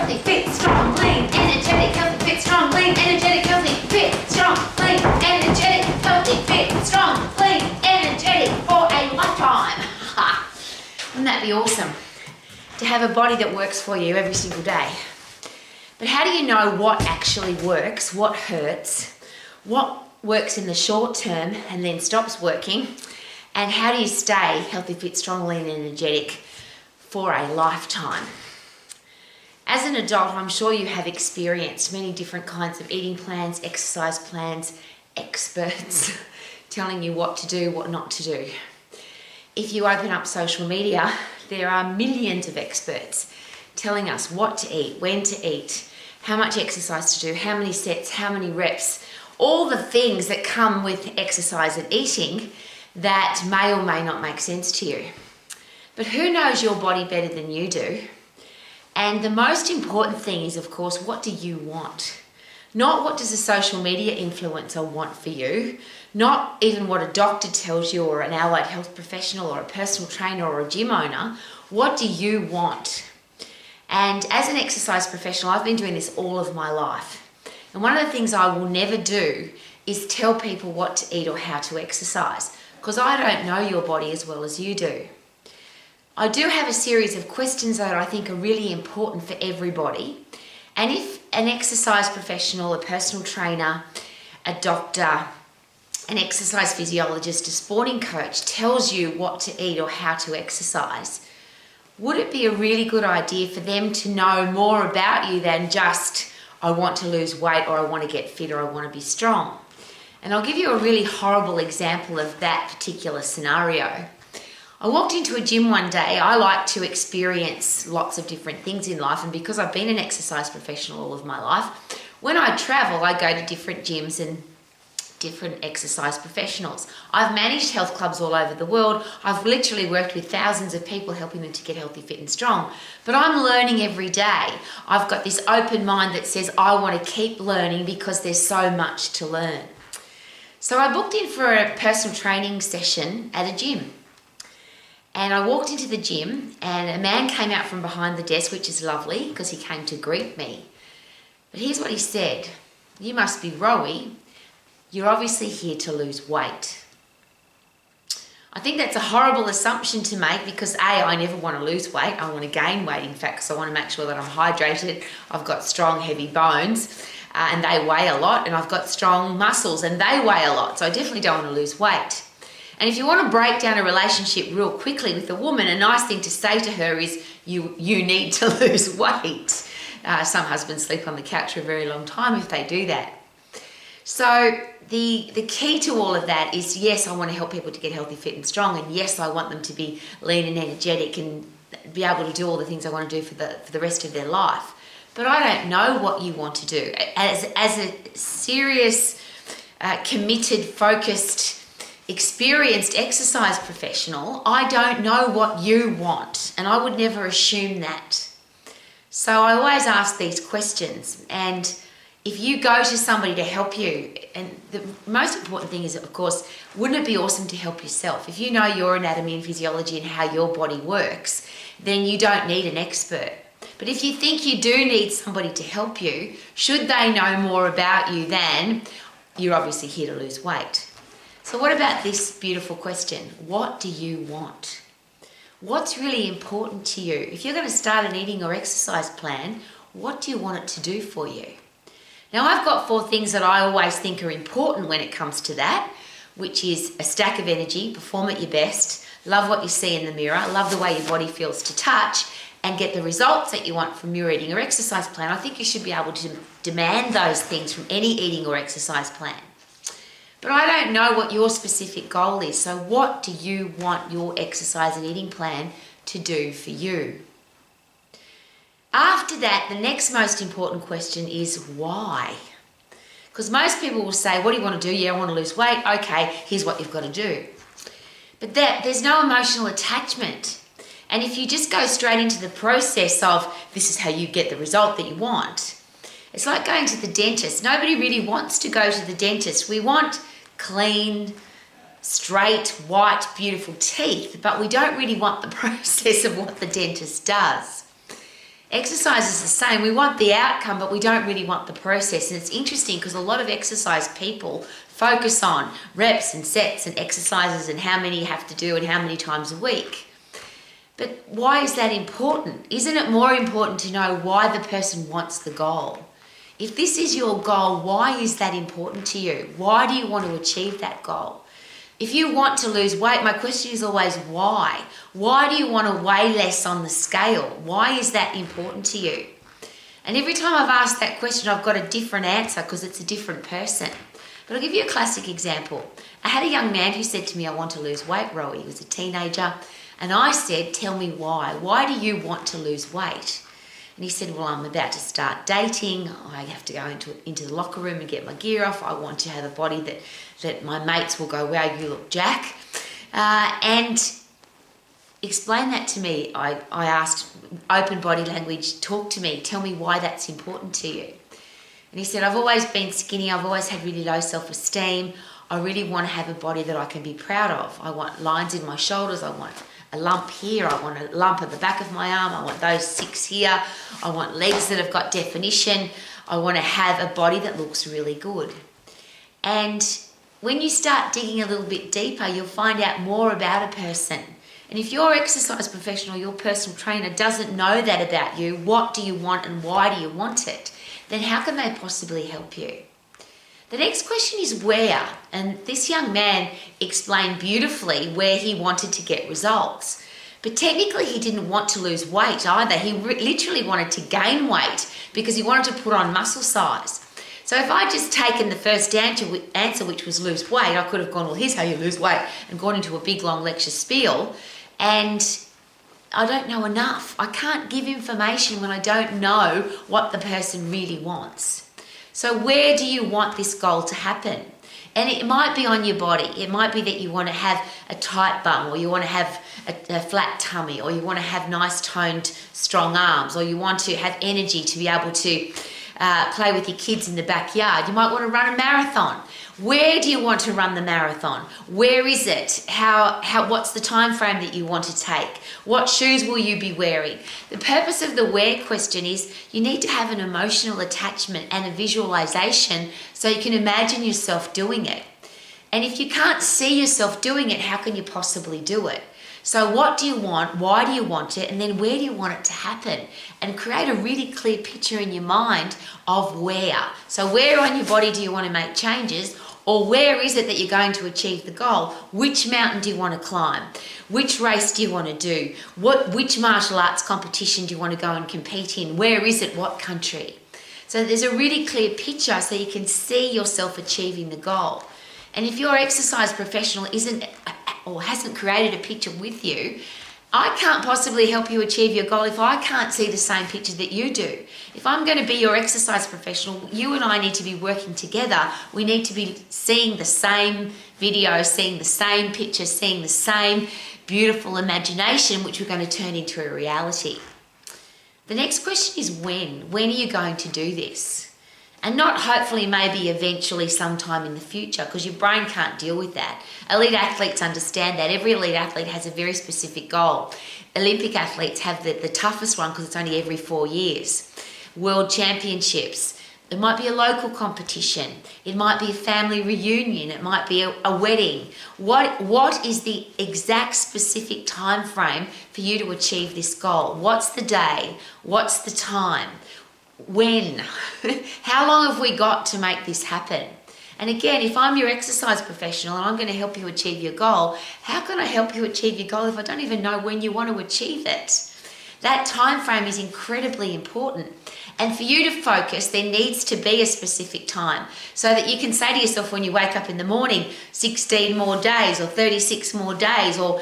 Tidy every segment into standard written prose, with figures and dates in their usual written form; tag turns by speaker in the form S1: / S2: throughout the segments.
S1: healthy, fit, strong, lean, energetic, healthy, fit, strong, lean, energetic, healthy, fit, strong, lean, energetic, healthy, fit, strong, lean, energetic for a lifetime. Wouldn't that be awesome? To have a body that works for you every single day. But how do you know what actually works, what hurts, what works in the short term and then stops working, and how do you stay healthy, fit, strong, lean, energetic for a lifetime? As an adult, I'm sure you have experienced many different kinds of eating plans, exercise plans, experts telling you what to do, what not to do. If you open up social media, there are millions of experts telling us what to eat, when to eat, how much exercise to do, how many sets, how many reps, all the things that come with exercise and eating that may or may not make sense to you. But who knows your body better than you do? And the most important thing is, of course, what do you want? Not what does a social media influencer want for you, not even what a doctor tells you or an allied health professional or a personal trainer or a gym owner. What do you want? And as an exercise professional, I've been doing this all of my life. And one of the things I will never do is tell people what to eat or how to exercise, because I don't know your body as well as you do. I do have a series of questions that I think are really important for everybody. And if an exercise professional, a personal trainer, a doctor, an exercise physiologist, a sporting coach tells you what to eat or how to exercise, would it be a really good idea for them to know more about you than just, I want to lose weight or I want to get fit or I want to be strong? And I'll give you a really horrible example of that particular scenario. I walked into a gym one day. I like to experience lots of different things in life, and because I've been an exercise professional all of my life, when I travel, I go to different gyms and different exercise professionals. I've managed health clubs all over the world. I've literally worked with thousands of people helping them to get healthy, fit and strong. But I'm learning every day. I've got this open mind that says I want to keep learning because there's so much to learn. So I booked in for a personal training session at a gym. And I walked into the gym and a man came out from behind the desk, which is lovely because he came to greet me. But here's what he said: "You must be Rowie. You're obviously here to lose weight." I think that's a horrible assumption to make because A, I never want to lose weight. I want to gain weight, in fact, because I want to make sure that I'm hydrated. I've got strong, heavy bones and they weigh a lot, and I've got strong muscles and they weigh a lot. So I definitely don't want to lose weight. And if you want to break down a relationship real quickly with a woman, a nice thing to say to her is, you need to lose weight. Some husbands sleep on the couch for a very long time if they do that. So the key to all of that is, yes, I want to help people to get healthy, fit and strong. And yes, I want them to be lean and energetic and be able to do all the things I want to do for the rest of their life. But I don't know what you want to do. As a serious, committed, focused, experienced exercise professional, I don't know what you want, and I would never assume that. So I always ask these questions, and if you go to somebody to help you, and the most important thing is, of course, wouldn't it be awesome to help yourself? If you know your anatomy and physiology and how your body works, then you don't need an expert. But if you think you do need somebody to help you, should they know more about you than, you're obviously here to lose weight? So what about this beautiful question? What do you want? What's really important to you? If you're going to start an eating or exercise plan, what do you want it to do for you? Now, I've got 4 things that I always think are important when it comes to that, which is a stack of energy, perform at your best, love what you see in the mirror, love the way your body feels to touch, and get the results that you want from your eating or exercise plan. I think you should be able to demand those things from any eating or exercise plan. But I don't know what your specific goal is. So what do you want your exercise and eating plan to do for you? After that, the next most important question is why? Because most people will say, what do you want to do? Yeah, I want to lose weight. Okay, here's what you've got to do. But there's no emotional attachment. And if you just go straight into the process of this is how you get the result that you want, it's like going to the dentist. Nobody really wants to go to the dentist. We want clean, straight, white, beautiful teeth, but we don't really want the process of what the dentist does. Exercise is the same. We want the outcome, but we don't really want the process. And it's interesting because a lot of exercise people focus on reps and sets and exercises and how many you have to do and how many times a week. But why is that important? Isn't it more important to know why the person wants the goal? If this is your goal, why is that important to you? Why do you want to achieve that goal? If you want to lose weight, my question is always why? Why do you want to weigh less on the scale? Why is that important to you? And every time I've asked that question, I've got a different answer because it's a different person. But I'll give you a classic example. I had a young man who said to me, I want to lose weight, Rowie. He was a teenager. And I said, tell me why. Why do you want to lose weight? And he said, well, I'm about to start dating. I have to go into the locker room and get my gear off. I want to have a body that my mates will go, wow, you look Jack. And explain that to me. I asked, open body language, talk to me. Tell me why that's important to you. And he said, I've always been skinny. I've always had really low self-esteem. I really want to have a body that I can be proud of. I want lines in my shoulders. I want a lump here, I want a lump at the back of my arm, I want those 6 here, I want legs that have got definition, I want to have a body that looks really good. And when you start digging a little bit deeper, you'll find out more about a person. And if your exercise professional, your personal trainer doesn't know that about you, what do you want and why do you want it, then how can they possibly help you? The next question is where, and this young man explained beautifully where he wanted to get results. But technically he didn't want to lose weight either. He literally wanted to gain weight because he wanted to put on muscle size. So if I'd just taken the first answer, which was lose weight, I could have gone, well, here's how you lose weight, and gone into a big long lecture spiel, and I don't know enough. I can't give information when I don't know what the person really wants. So where do you want this goal to happen? And it might be on your body. It might be that you want to have a tight bum, or you want to have a flat tummy, or you want to have nice toned, strong arms, or you want to have energy to be able to play with your kids in the backyard. You might want to run a marathon. Where do you want to run the marathon? Where is it? What's the time frame that you want to take? What shoes will you be wearing? The purpose of the where question is you need to have an emotional attachment and a visualization so you can imagine yourself doing it. And if you can't see yourself doing it, how can you possibly do it? So what do you want? Why do you want it? And then where do you want it to happen? And create a really clear picture in your mind of where. So where on your body do you want to make changes? Or where is it that you're going to achieve the goal? Which mountain do you want to climb? Which race do you want to do? Which martial arts competition do you want to go and compete in? Where is it? What country? So there's a really clear picture so you can see yourself achieving the goal. And if your exercise professional isn't or hasn't created a picture with you, I can't possibly help you achieve your goal if I can't see the same picture that you do. If I'm going to be your exercise professional, you and I need to be working together. We need to be seeing the same video, seeing the same picture, seeing the same beautiful imagination, which we're going to turn into a reality. The next question is when. When are you going to do this? And not hopefully, maybe eventually sometime in the future, because your brain can't deal with that. Elite athletes understand that. Every elite athlete has a very specific goal. Olympic athletes have the toughest one because it's only every 4 years. World championships. It might be a local competition. It might be a family reunion. It might be a wedding. What is the exact specific time frame for you to achieve this goal? What's the day? What's the time? When? How long have we got to make this happen? And again, if I'm your exercise professional and I'm going to help you achieve your goal, how can I help you achieve your goal if I don't even know when you want to achieve it? That time frame is incredibly important. And for you to focus, there needs to be a specific time so that you can say to yourself when you wake up in the morning, 16 more days or 36 more days or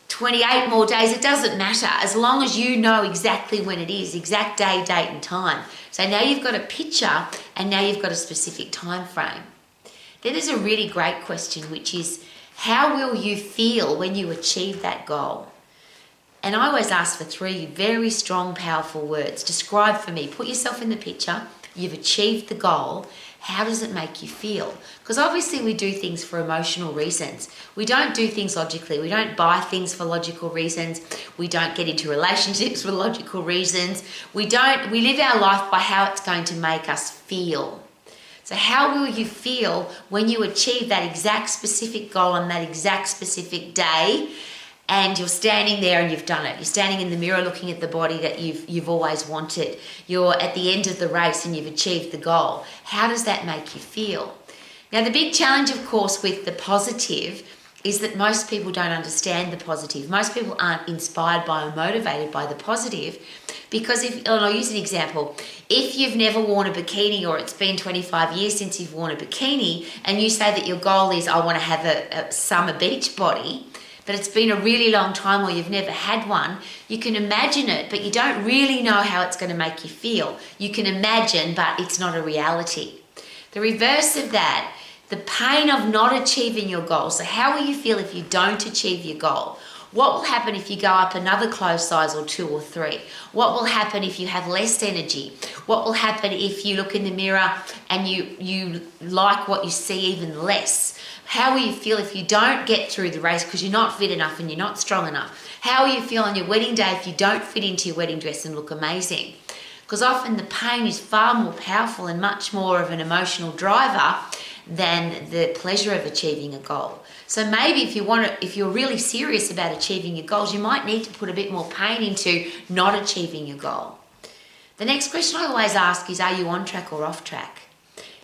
S1: 28 more days, it doesn't matter as long as you know exactly when it is, exact day, date and time. So now you've got a picture and now you've got a specific time frame. Then there's a really great question, which is how will you feel when you achieve that goal? And I always ask for 3 very strong, powerful words. Describe for me. Put yourself in the picture. you've achieved the goal, how does it make you feel? Because obviously we do things for emotional reasons. We don't do things logically. We don't buy things for logical reasons. We don't get into relationships for logical reasons. We live our life by how it's going to make us feel. So how will you feel when you achieve that exact specific goal on that exact specific day, and you're standing there and you've done it? You're standing in the mirror looking at the body that you've always wanted. You're at the end of the race and you've achieved the goal. How does that make you feel? Now, the big challenge, of course, with the positive is that most people don't understand the positive. Most people aren't inspired by or motivated by the positive, because and I'll use an example. If you've never worn a bikini, or it's been 25 years since you've worn a bikini, and you say that your goal is, I want to have a summer beach body, but it's been a really long time or you've never had one, you can imagine it, but you don't really know how it's going to make you feel. You can imagine, but it's not a reality. The reverse of that, the pain of not achieving your goal. So how will you feel if you don't achieve your goal? What will happen if you go up another clothes size or 2 or 3? What will happen if you have less energy? What will happen if you look in the mirror and you like what you see even less? How will you feel if you don't get through the race because you're not fit enough and you're not strong enough? How will you feel on your wedding day if you don't fit into your wedding dress and look amazing? Because often the pain is far more powerful and much more of an emotional driver than the pleasure of achieving a goal. So maybe if you're really serious about achieving your goals, you might need to put a bit more pain into not achieving your goal. The next question I always ask is, are you on track or off track?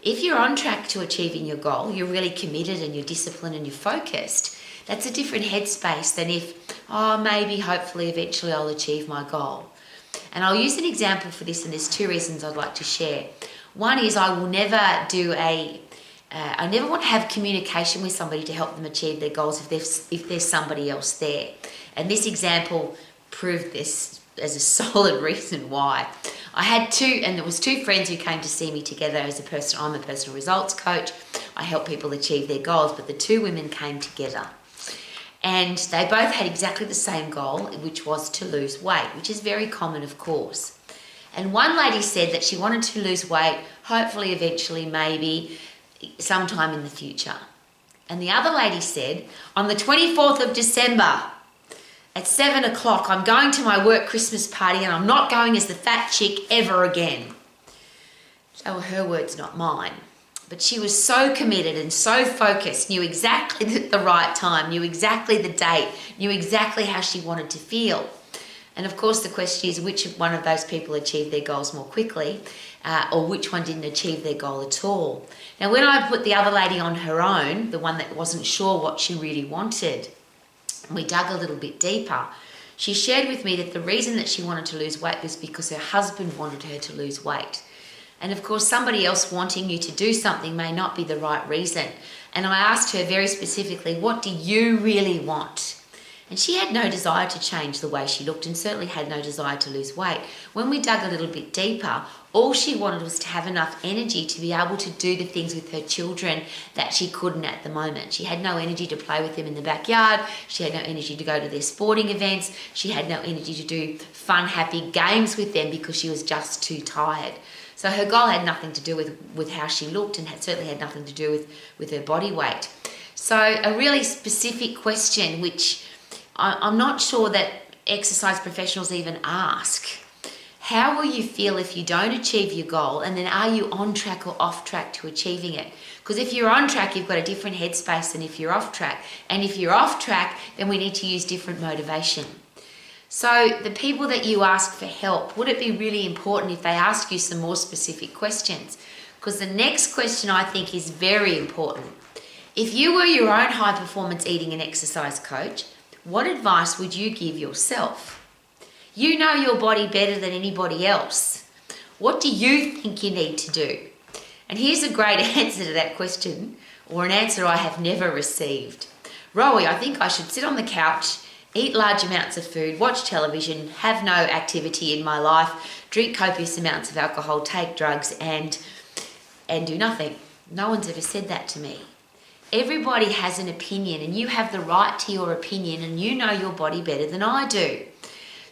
S1: If you're on track to achieving your goal, you're really committed and you're disciplined and you're focused, that's a different headspace than if, maybe, hopefully, eventually I'll achieve my goal. And I'll use an example for this, and there's 2 reasons I'd like to share. One is I never want to have communication with somebody to help them achieve their goals if there's somebody else there. And this example proved this as a solid reason why. I had 2 friends who came to see me together I'm a personal results coach. I help people achieve their goals, but the 2 women came together. And they both had exactly the same goal, which was to lose weight, which is very common, of course. And one lady said that she wanted to lose weight, hopefully, eventually, maybe, sometime in the future. And the other lady said, on the 24th of December at 7 o'clock, I'm going to my work Christmas party and I'm not going as the fat chick ever again. They were her words, not mine. But she was so committed and so focused, knew exactly the right time, knew exactly the date, knew exactly how she wanted to feel. And of course the question is, which one of those people achieved their goals more quickly, or which one didn't achieve their goal at all? Now, when I put the other lady on her own, the one that wasn't sure what she really wanted, we dug a little bit deeper. She shared with me that the reason that she wanted to lose weight was because her husband wanted her to lose weight. And of course, somebody else wanting you to do something may not be the right reason. And I asked her very specifically, what do you really want? And she had no desire to change the way she looked, and certainly had no desire to lose weight. When we dug a little bit deeper, all she wanted was to have enough energy to be able to do the things with her children that she couldn't at the moment. She had no energy to play with them in the backyard. She had no energy to go to their sporting events. She had no energy to do fun, happy games with them because she was just too tired. So her goal had nothing to do with how she looked, and certainly had nothing to do with her body weight. So a really specific question, which I'm not sure that exercise professionals even ask. How will you feel if you don't achieve your goal? And then are you on track or off track to achieving it? Because if you're on track, you've got a different headspace than if you're off track. And if you're off track, then we need to use different motivation. So the people that you ask for help, would it be really important if they ask you some more specific questions? Because the next question I think is very important. If you were your own high performance eating and exercise coach, what advice would you give yourself? You know your body better than anybody else. What do you think you need to do? And here's a great answer to that question, or an answer I have never received. Rowie, I think I should sit on the couch, eat large amounts of food, watch television, have no activity in my life, drink copious amounts of alcohol, take drugs, and do nothing. No one's ever said that to me. Everybody has an opinion, and you have the right to your opinion, and you know your body better than I do.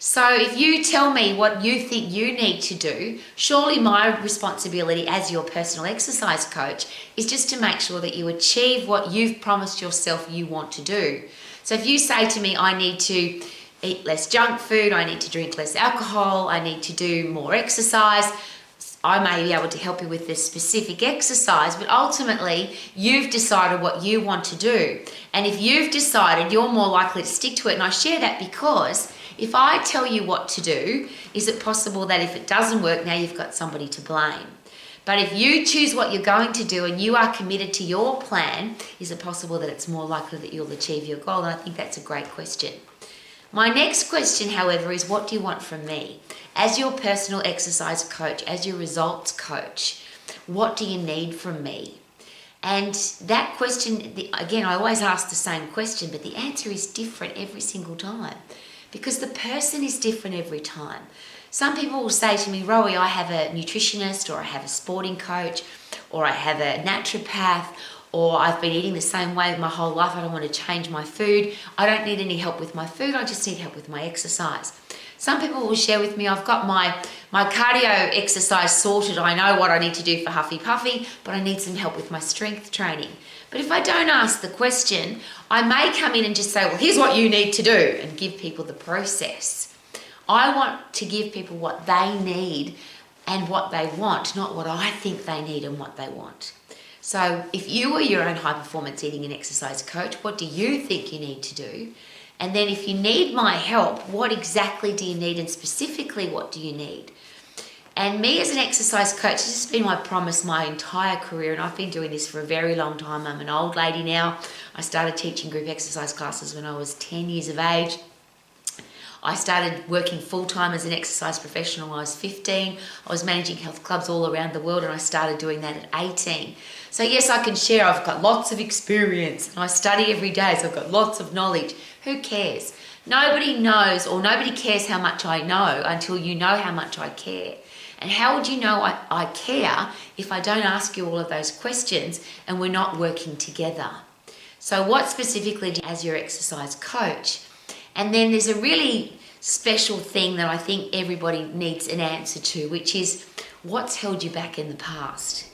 S1: So if you tell me what you think you need to do, surely my responsibility as your personal exercise coach is just to make sure that you achieve what you've promised yourself you want to do. So if you say to me, I need to eat less junk food, I need to drink less alcohol, I need to do more exercise, I may be able to help you with this specific exercise, but ultimately you've decided what you want to do. And if you've decided, you're more likely to stick to it. And I share that because if I tell you what to do, is it possible that if it doesn't work, now you've got somebody to blame? But if you choose what you're going to do and you are committed to your plan, is it possible that it's more likely that you'll achieve your goal? And I think that's a great question. My next question, however, is what do you want from me? As your personal exercise coach, as your results coach, what do you need from me? And that question, again, I always ask the same question, but the answer is different every single time because the person is different every time. Some people will say to me, Rowie, I have a nutritionist or I have a sporting coach or I have a naturopath or I've been eating the same way my whole life, I don't want to change my food. I don't need any help with my food, I just need help with my exercise. Some people will share with me, I've got my cardio exercise sorted, I know what I need to do for Huffy Puffy, but I need some help with my strength training. But if I don't ask the question, I may come in and just say, well, here's what you need to do, and give people the process. I want to give people what they need and what they want, not what I think they need and what they want. So if you are your own high performance eating and exercise coach, what do you think you need to do? And then if you need my help, what exactly do you need and specifically what do you need? And me as an exercise coach, this has been my promise my entire career, and I've been doing this for a very long time. I'm an old lady now. I started teaching group exercise classes when I was 10 years of age. I started working full-time as an exercise professional when I was 15. I was managing health clubs all around the world and I started doing that at 18. So yes, I can share, I've got lots of experience and I study every day, so I've got lots of knowledge. Who cares? Nobody knows or nobody cares how much I know until you know how much I care. And how would you know I care if I don't ask you all of those questions and we're not working together? So what specifically as your exercise coach? And then there's a really special thing that I think everybody needs an answer to, which is what's held you back in the past?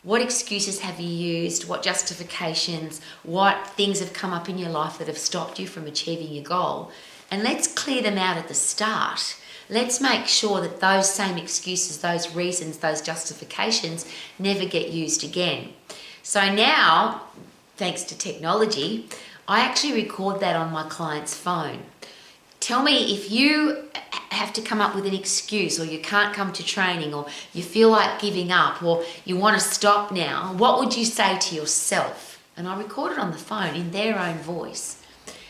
S1: What excuses have you used? What justifications? What things have come up in your life that have stopped you from achieving your goal? And let's clear them out at the start. Let's make sure that those same excuses, those reasons, those justifications never get used again. So now, thanks to technology, I actually record that on my client's phone. Tell me if you have to come up with an excuse or you can't come to training or you feel like giving up or you want to stop now, what would you say to yourself? And I record it on the phone in their own voice.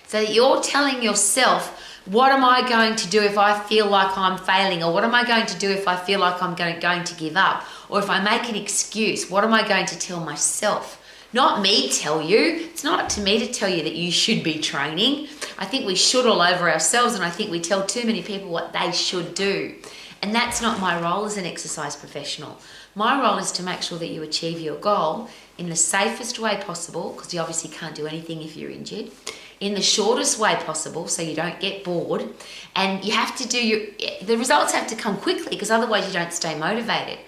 S1: So that you're telling yourself, what am I going to do if I feel like I'm failing? Or what am I going to do if I feel like I'm going to give up? Or if I make an excuse, what am I going to tell myself? Not me tell you. It's not up to me to tell you that you should be training. I think we should all over ourselves, and I think we tell too many people what they should do. And that's not my role as an exercise professional. My role is to make sure that you achieve your goal in the safest way possible, because you obviously can't do anything if you're injured, in the shortest way possible so you don't get bored, and you have to do the results have to come quickly because otherwise you don't stay motivated.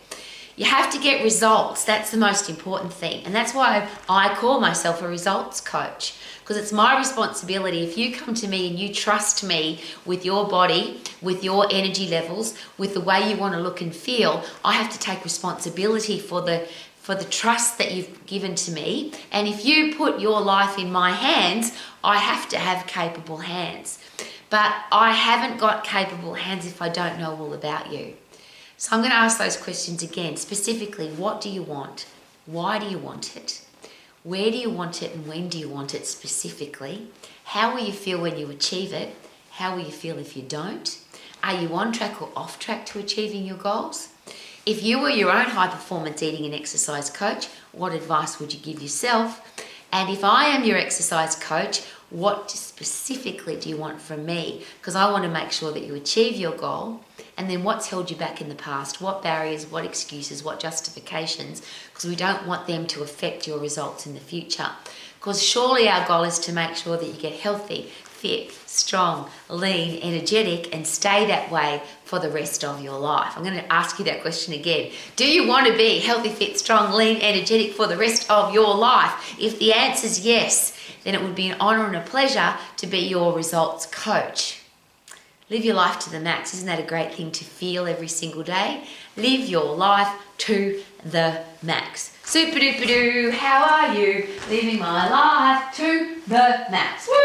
S1: You have to get results. That's the most important thing. And that's why I call myself a results coach, because it's my responsibility. If you come to me and you trust me with your body, with your energy levels, with the way you want to look and feel, I have to take responsibility for the trust that you've given to me. And if you put your life in my hands, I have to have capable hands. But I haven't got capable hands if I don't know all about you. So I'm going to ask those questions again. Specifically, what do you want? Why do you want it? Where do you want it and when do you want it specifically? How will you feel when you achieve it? How will you feel if you don't? Are you on track or off track to achieving your goals? If you were your own high performance eating and exercise coach, what advice would you give yourself? And if I am your exercise coach, what specifically do you want from me? Because I want to make sure that you achieve your goal. And then what's held you back in the past? What barriers, what excuses, what justifications? Because we don't want them to affect your results in the future. Because surely our goal is to make sure that you get healthy, fit, strong, lean, energetic, and stay that way for the rest of your life? I'm going to ask you that question again. Do you want to be healthy, fit, strong, lean, energetic for the rest of your life? If the answer is yes, then it would be an honor and a pleasure to be your results coach. Live your life to the max. Isn't that a great thing to feel every single day? Live your life to the max. Super duper doo, how are you? Living my life to the max. Woo!